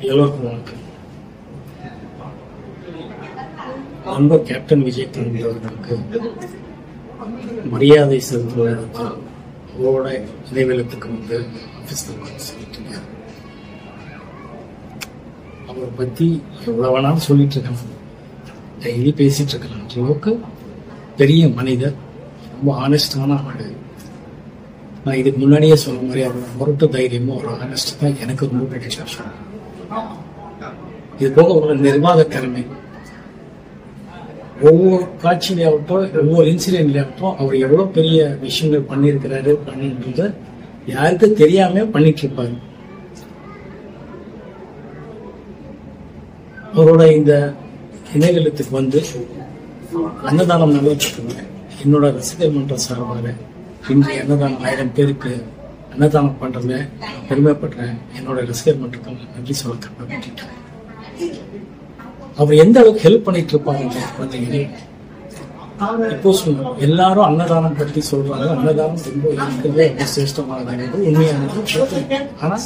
எல்லோருக்கும் வணக்கம். நண்பர் கேப்டன் விஜயகாந்த் அவர்களுக்கு மரியாதை செலுத்துவதற்கு அவரோட இடைவெளத்துக்கு அவரை பத்தி எவ்வளவு வேணாலும் சொல்லிட்டு இருக்கலாம், டெய்லி பேசிட்டு இருக்கலாம். அளவுக்கு பெரிய மனிதர், ரொம்ப ஆனஸ்டான ஆளு. நான் இதுக்கு முன்னாடியே சொன்ன மாதிரி அவரோட முரட்டு தைரியமும் ஒரு ஆனஸ்ட் தான் எனக்கு ரொம்ப பிடிச்ச விஷயம். இது போக ஒரு நிர்வாக திறமை, ஒவ்வொரு காட்சியிலாகட்டும் ஒவ்வொரு இன்சிடென்ட்லயாகட்டும் அவர் எவ்வளவு பெரிய விஷயங்கள் பண்ணியிருக்கிறாரு அப்படின்றத யாருக்கும் தெரியாம பண்ணிட்டு இருப்பாரு. அவரோட இந்த இணையதளத்துக்கு அன்னதானம் நிறைவேற்றிருக்காங்க. என்னோட ரசிகர் மன்றம் சார்பாக இன்று அன்னதானம் 1000 பேருக்கு அன்னதானம் பண்றதுல பெருமைப்படுறேன். என்னோட ரசிகர் மன்றத்துக்கு நன்றி சொல்ல கடமைப்பட்டுட்டேன். அவர் எந்த அளவுக்கு ஹெல்ப் பண்ணிட்டு இருப்பாங்க பார்த்தீங்கன்னா, இப்போ சொல்லுவோம் எல்லாரும் அன்னதானம் பற்றி சொல்றாங்க. அன்னதானம் ரொம்ப இருக்கிறதே ரொம்ப சிரேஷ்டமானது, உண்மையானது. ஆனா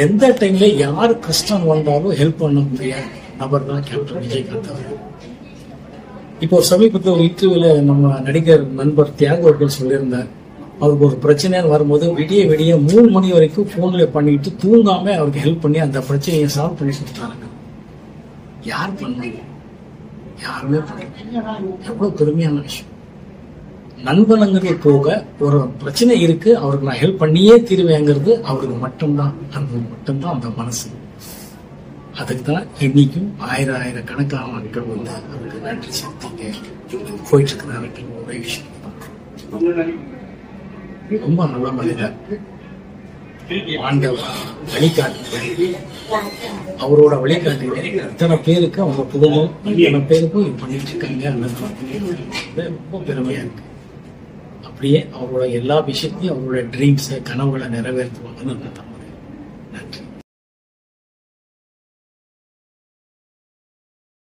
எந்த டைம்ல யாரு கஷ்டம் வந்தாலும் ஹெல்ப் பண்ண முடியாது நபர் தான் கேப்டன் விஜயகாந்த் அவர். இப்போ சமீபத்தில் ஒரு இன்டர்வியூல நம்ம நடிகர் நண்பர் தியாக அவர்கள் சொல்லியிருந்தார், அவருக்கு ஒரு பிரச்சனைன்னு வரும்போது விடிய 3 மணி வரைக்கும் போன்ல பண்ணிட்டு தூங்காம அவருக்கு ஹெல்ப் பண்ணி அந்த பிரச்சனையை சால்வ் பண்ணி கொடுத்தாங்க. யார் பண்ணுங்க? யாருமே பண்ணல. எவ்வளவு பெருமையான விஷயம். நண்பனுங்கிறது போக ஒரு பிரச்சனை இருக்கு, அவருக்கு நான் ஹெல்ப் பண்ணியே தீருவேங்கிறது அவருக்கு மட்டும்தான். அந்த மனசு. அதுக்கு தான் இன்னைக்கும் 1000 கணக்கான மக்கள் அவருக்கு நன்றி செலுத்திங்க போயிட்டு இருக்கிறாரு. ஒரே விஷயம் ரொம்ப நல்ல மனிதர். ஆண்டவர் வழிகாட்டு, அவரோட வழிகாட்டு இத்தனை பேருக்கு அவங்க குடும்பம் இத்தனை பேருக்கும் இது பண்ணிட்டு இருக்காங்க. ரொம்ப பெருமையா இருக்கு. அப்படியே அவரோட எல்லா விஷயத்தையும் அவரோட ட்ரீம்ஸை கனவுகளை நிறைவேற்றுவாங்கன்னு நன்றி.